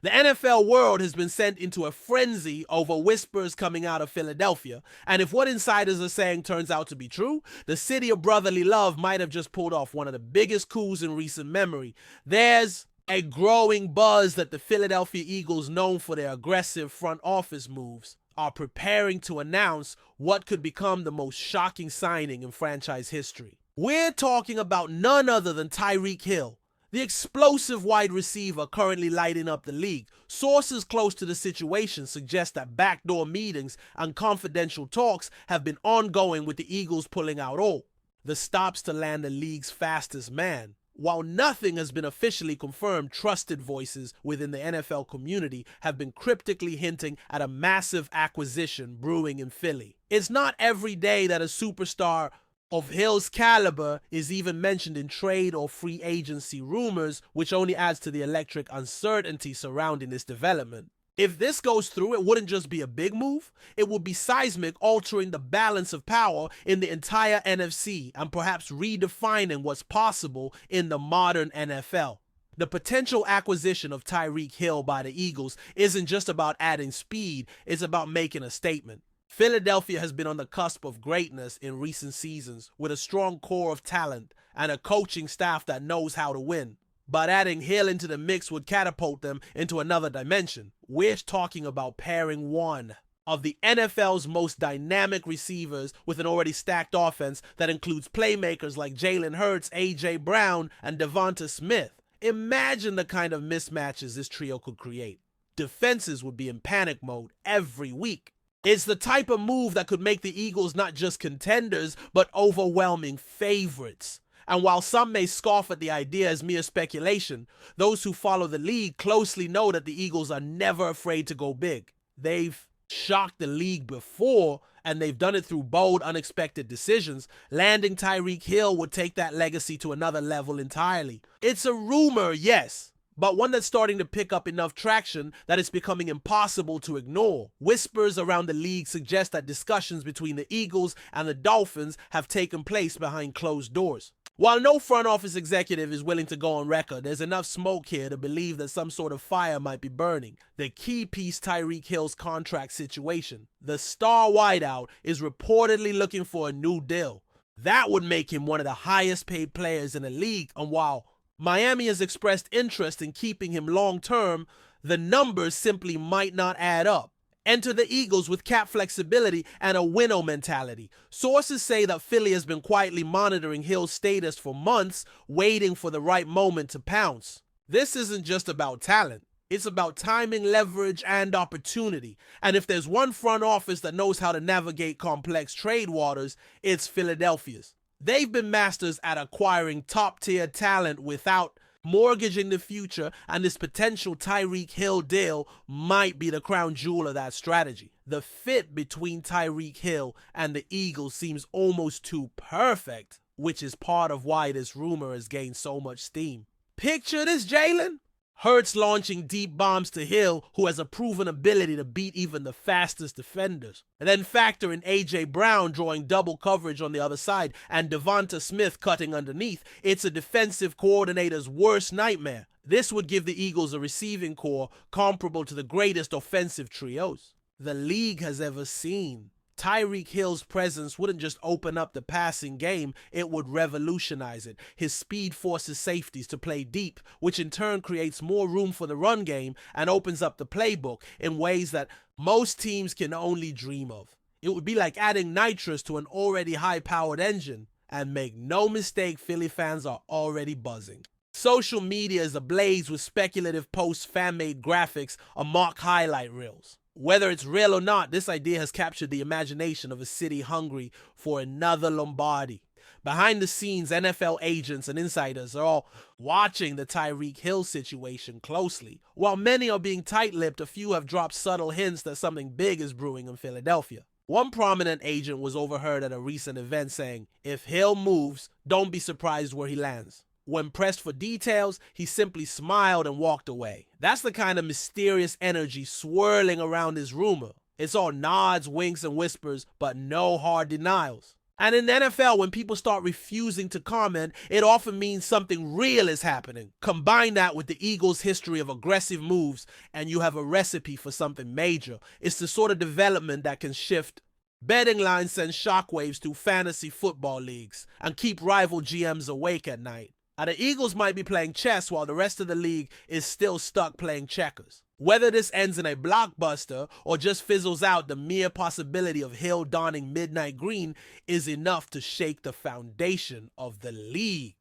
The NFL world has been sent into a frenzy over whispers coming out of Philadelphia, and if what insiders are saying turns out to be true, the city of brotherly love might have just pulled off one of the biggest coups in recent memory. There's a growing buzz that the Philadelphia Eagles, known for their aggressive front office moves, are preparing to announce what could become the most shocking signing in franchise history. We're talking about none other than Tyreek Hill, the explosive wide receiver currently lighting up the league. Sources close to the situation suggest that backdoor meetings and confidential talks have been ongoing, with the Eagles pulling out all the stops to land the league's fastest man. While nothing has been officially confirmed, trusted voices within the NFL community have been cryptically hinting at a massive acquisition brewing in Philly. It's not every day that a superstar of Hill's caliber is even mentioned in trade or free agency rumors, which only adds to the electric uncertainty surrounding this development. If this goes through, it wouldn't just be a big move, it would be seismic, altering the balance of power in the entire NFC and perhaps redefining what's possible in the modern NFL. The potential acquisition of Tyreek Hill by the Eagles isn't just about adding speed, it's about making a statement. Philadelphia has been on the cusp of greatness in recent seasons, with a strong core of talent and a coaching staff that knows how to win. But adding Hill into the mix would catapult them into another dimension. We're talking about pairing one of the NFL's most dynamic receivers with an already stacked offense that includes playmakers like Jalen Hurts, A.J. Brown, and Devonta Smith. Imagine the kind of mismatches this trio could create. Defenses would be in panic mode every week. It's the type of move that could make the Eagles not just contenders, but overwhelming favorites. And while some may scoff at the idea as mere speculation, those who follow the league closely know that the Eagles are never afraid to go big. They've shocked the league before, and they've done it through bold, unexpected decisions. Landing Tyreek Hill would take that legacy to another level entirely. It's a rumor, yes, but one that's starting to pick up enough traction that it's becoming impossible to ignore. Whispers around the league suggest that discussions between the Eagles and the Dolphins have taken place behind closed doors. While no front office executive is willing to go on record, there's enough smoke here to believe that some sort of fire might be burning. The key piece, Tyreek Hill's contract situation. The star wideout is reportedly looking for a new deal. That would make him one of the highest paid players in the league, and while Miami has expressed interest in keeping him long-term, the numbers simply might not add up. Enter the Eagles with cap flexibility and a winnow mentality. Sources say that Philly has been quietly monitoring Hill's status for months, waiting for the right moment to pounce. This isn't just about talent. It's about timing, leverage, and opportunity. And if there's one front office that knows how to navigate complex trade waters, it's Philadelphia's. They've been masters at acquiring top-tier talent without mortgaging the future, and this potential Tyreek Hill deal might be the crown jewel of that strategy. The fit between Tyreek Hill and the Eagles seems almost too perfect, which is part of why this rumor has gained so much steam. Picture this, Jalen. Hurts launching deep bombs to Hill, who has a proven ability to beat even the fastest defenders. And then factor in A.J. Brown drawing double coverage on the other side and Devonta Smith cutting underneath. It's a defensive coordinator's worst nightmare. This would give the Eagles a receiving core comparable to the greatest offensive trios the league has ever seen. Tyreek Hill's presence wouldn't just open up the passing game, it would revolutionize it. His speed forces safeties to play deep, which in turn creates more room for the run game and opens up the playbook in ways that most teams can only dream of. It would be like adding nitrous to an already high-powered engine. And make no mistake, Philly fans are already buzzing. Social media is ablaze with speculative posts, fan-made graphics, or mock highlight reels. Whether it's real or not, this idea has captured the imagination of a city hungry for another Lombardi. Behind the scenes, NFL agents and insiders are all watching the Tyreek Hill situation closely. While many are being tight-lipped, a few have dropped subtle hints that something big is brewing in Philadelphia. One prominent agent was overheard at a recent event saying, "If Hill moves, don't be surprised where he lands." When pressed for details, he simply smiled and walked away. That's the kind of mysterious energy swirling around this rumor. It's all nods, winks, and whispers, but no hard denials. And in the NFL, when people start refusing to comment, it often means something real is happening. Combine that with the Eagles' history of aggressive moves, and you have a recipe for something major. It's the sort of development that can shift betting lines, send shockwaves through fantasy football leagues, and keep rival GMs awake at night. And the Eagles might be playing chess while the rest of the league is still stuck playing checkers. Whether this ends in a blockbuster or just fizzles out, the mere possibility of Hill donning midnight green is enough to shake the foundation of the league.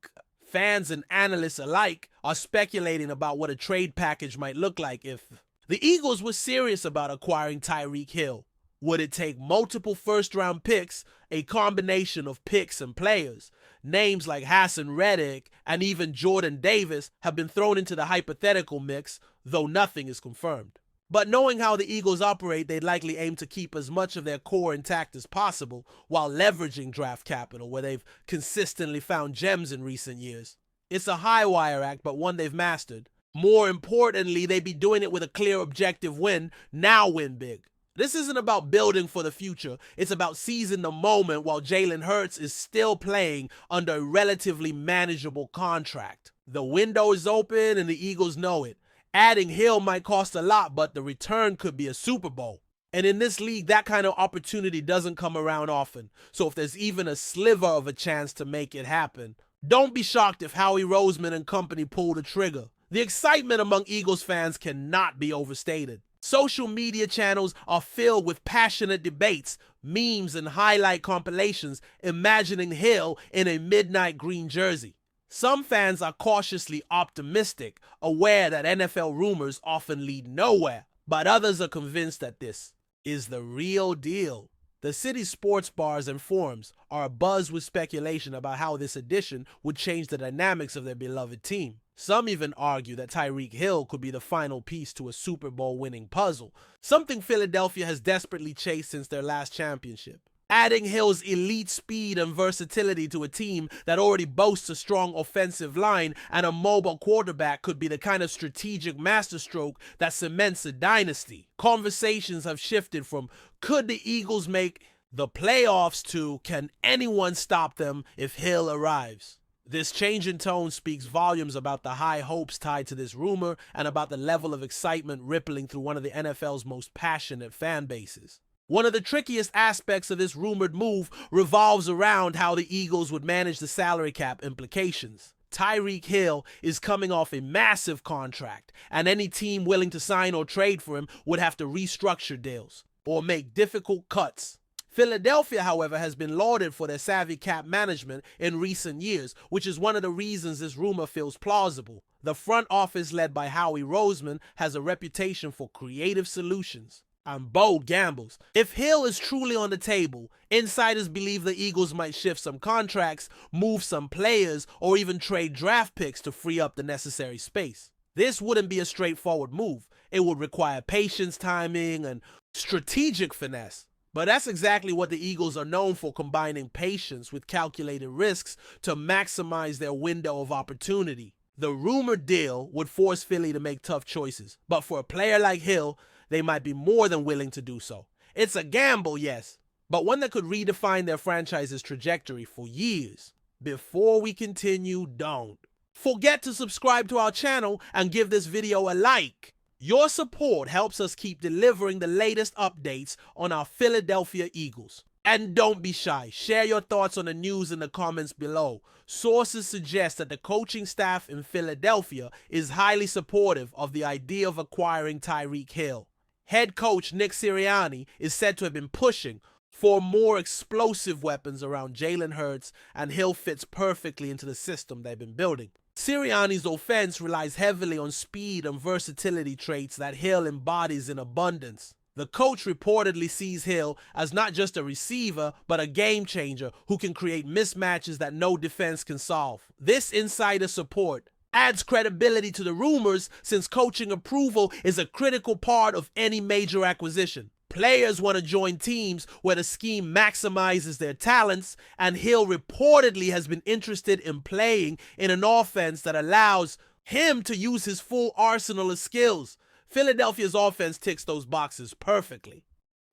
Fans and analysts alike are speculating about what a trade package might look like if the Eagles were serious about acquiring Tyreek Hill. Would it take multiple first-round picks, a combination of picks and players? Names like Hassan Reddick and even Jordan Davis have been thrown into the hypothetical mix, though nothing is confirmed. But knowing how the Eagles operate, they'd likely aim to keep as much of their core intact as possible while leveraging draft capital, where they've consistently found gems in recent years. It's a high-wire act, but one they've mastered. More importantly, they'd be doing it with a clear objective: win, now win big. This isn't about building for the future. It's about seizing the moment while Jalen Hurts is still playing under a relatively manageable contract. The window is open and the Eagles know it. Adding Hill might cost a lot, but the return could be a Super Bowl. And in this league, that kind of opportunity doesn't come around often. So if there's even a sliver of a chance to make it happen, don't be shocked if Howie Roseman and company pull the trigger. The excitement among Eagles fans cannot be overstated. Social media channels are filled with passionate debates, memes, and highlight compilations imagining Hill in a midnight green jersey. Some fans are cautiously optimistic, aware that NFL rumors often lead nowhere, but others are convinced that this is the real deal. The city's sports bars and forums are abuzz with speculation about how this addition would change the dynamics of their beloved team. Some even argue that Tyreek Hill could be the final piece to a Super Bowl winning puzzle, something Philadelphia has desperately chased since their last championship. Adding Hill's elite speed and versatility to a team that already boasts a strong offensive line and a mobile quarterback could be the kind of strategic masterstroke that cements a dynasty. Conversations have shifted from could the Eagles make the playoffs to can anyone stop them if Hill arrives. This change in tone speaks volumes about the high hopes tied to this rumor and about the level of excitement rippling through one of the NFL's most passionate fan bases. One of the trickiest aspects of this rumored move revolves around how the Eagles would manage the salary cap implications. Tyreek Hill is coming off a massive contract, and any team willing to sign or trade for him would have to restructure deals or make difficult cuts. Philadelphia, however, has been lauded for their savvy cap management in recent years, which is one of the reasons this rumor feels plausible. The front office, led by Howie Roseman, has a reputation for creative solutions and bold gambles. If Hill is truly on the table, insiders believe the Eagles might shift some contracts, move some players, or even trade draft picks to free up the necessary space. This wouldn't be a straightforward move. It would require patience, timing, and strategic finesse. But that's exactly what the Eagles are known for, combining patience with calculated risks to maximize their window of opportunity. The rumored deal would force Philly to make tough choices, but for a player like Hill, they might be more than willing to do so. It's a gamble, yes, but one that could redefine their franchise's trajectory for years. Before we continue, don't forget to subscribe to our channel and give this video a like. Your support helps us keep delivering the latest updates on our Philadelphia Eagles. And don't be shy. Share your thoughts on the news in the comments below. Sources suggest that the coaching staff in Philadelphia is highly supportive of the idea of acquiring Tyreek Hill. Head coach Nick Sirianni is said to have been pushing for more explosive weapons around Jalen Hurts, and Hill fits perfectly into the system they've been building. Sirianni's offense relies heavily on speed and versatility traits that Hill embodies in abundance. The coach reportedly sees Hill as not just a receiver, but a game changer who can create mismatches that no defense can solve. This insider support adds credibility to the rumors, since coaching approval is a critical part of any major acquisition. Players want to join teams where the scheme maximizes their talents, and Hill reportedly has been interested in playing in an offense that allows him to use his full arsenal of skills. Philadelphia's offense ticks those boxes perfectly.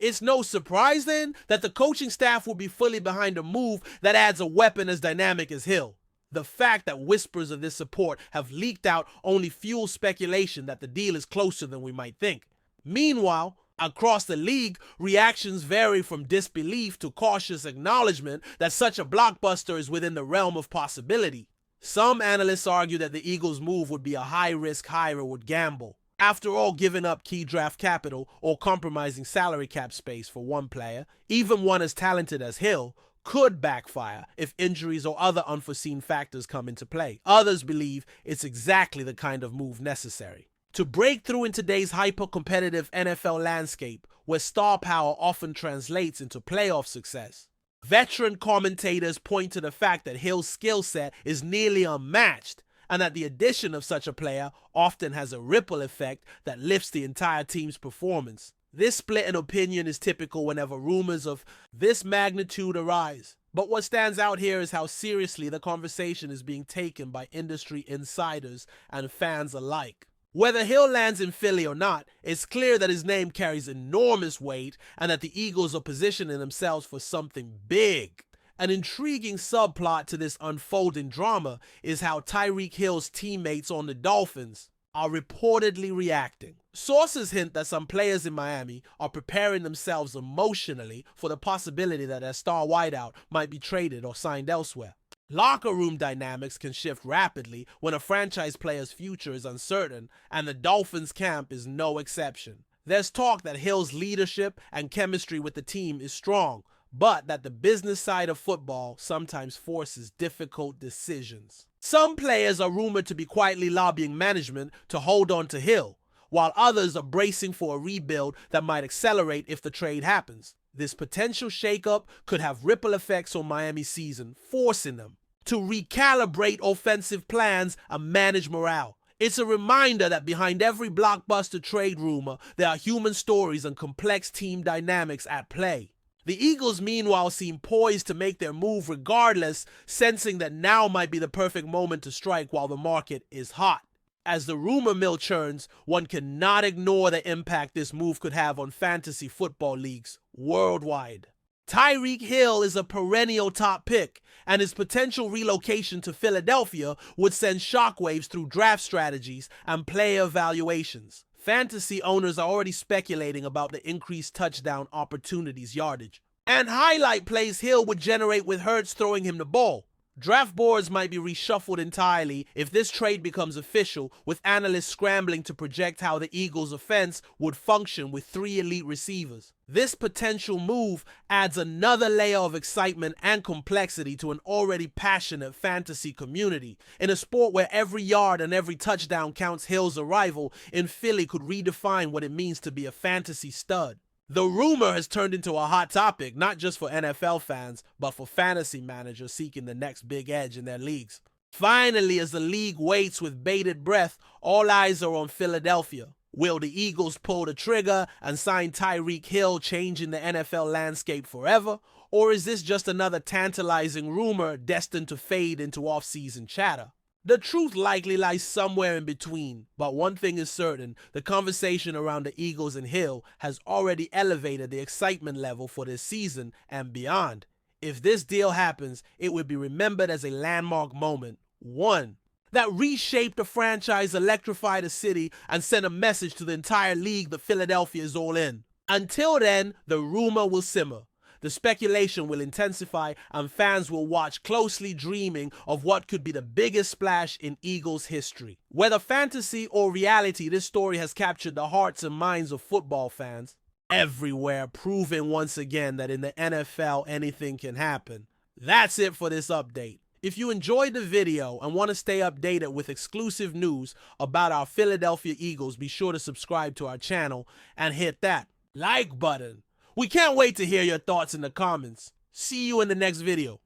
It's no surprise then that the coaching staff will be fully behind a move that adds a weapon as dynamic as Hill. The fact that whispers of this support have leaked out only fuels speculation that the deal is closer than we might think. Meanwhile, across the league, reactions vary from disbelief to cautious acknowledgement that such a blockbuster is within the realm of possibility. Some analysts argue that the Eagles' move would be a high-risk, high-reward gamble. After all, giving up key draft capital or compromising salary cap space for one player, even one as talented as Hill, could backfire if injuries or other unforeseen factors come into play. Others believe it's exactly the kind of move necessary. To break through in today's hyper-competitive NFL landscape, where star power often translates into playoff success, veteran commentators point to the fact that Hill's skill set is nearly unmatched, and that the addition of such a player often has a ripple effect that lifts the entire team's performance. This split in opinion is typical whenever rumors of this magnitude arise. But what stands out here is how seriously the conversation is being taken by industry insiders and fans alike. Whether Hill lands in Philly or not, it's clear that his name carries enormous weight and that the Eagles are positioning themselves for something big. An intriguing subplot to this unfolding drama is how Tyreek Hill's teammates on the Dolphins are reportedly reacting. Sources hint that some players in Miami are preparing themselves emotionally for the possibility that their star wideout might be traded or signed elsewhere. Locker room dynamics can shift rapidly when a franchise player's future is uncertain, and the Dolphins camp is no exception. There's talk that Hill's leadership and chemistry with the team is strong, but that the business side of football sometimes forces difficult decisions. Some players are rumored to be quietly lobbying management to hold on to Hill, while others are bracing for a rebuild that might accelerate if the trade happens. This potential shakeup could have ripple effects on Miami's season, forcing them to recalibrate offensive plans and manage morale. It's a reminder that behind every blockbuster trade rumor, there are human stories and complex team dynamics at play. The Eagles, meanwhile, seem poised to make their move regardless, sensing that now might be the perfect moment to strike while the market is hot. As the rumor mill churns, one cannot ignore the impact this move could have on fantasy football leagues worldwide. Tyreek Hill is a perennial top pick, and his potential relocation to Philadelphia would send shockwaves through draft strategies and player evaluations. Fantasy owners are already speculating about the increased touchdown opportunities yardage and highlight plays Hill would generate with Hurts throwing him the ball. Draft boards might be reshuffled entirely if this trade becomes official, with analysts scrambling to project how the Eagles' offense would function with 3 elite receivers. This potential move adds another layer of excitement and complexity to an already passionate fantasy community. In a sport where every yard and every touchdown counts, Hill's arrival in Philly could redefine what it means to be a fantasy stud. The rumor has turned into a hot topic, not just for NFL fans, but for fantasy managers seeking the next big edge in their leagues. Finally, as the league waits with bated breath, all eyes are on Philadelphia. Will the Eagles pull the trigger and sign Tyreek Hill, changing the NFL landscape forever? Or is this just another tantalizing rumor destined to fade into off-season chatter? The truth likely lies somewhere in between, but one thing is certain, the conversation around the Eagles and Hill has already elevated the excitement level for this season and beyond. If this deal happens, it would be remembered as a landmark moment. One that reshaped the franchise, electrified a city, and sent a message to the entire league that Philadelphia is all in. Until then, the rumor will simmer. The speculation will intensify, and fans will watch closely, dreaming of what could be the biggest splash in Eagles history. Whether fantasy or reality, this story has captured the hearts and minds of football fans everywhere, proving once again that in the NFL anything can happen. That's it for this update. If you enjoyed the video and want to stay updated with exclusive news about our Philadelphia Eagles, be sure to subscribe to our channel and hit that like button. We can't wait to hear your thoughts in the comments. See you in the next video.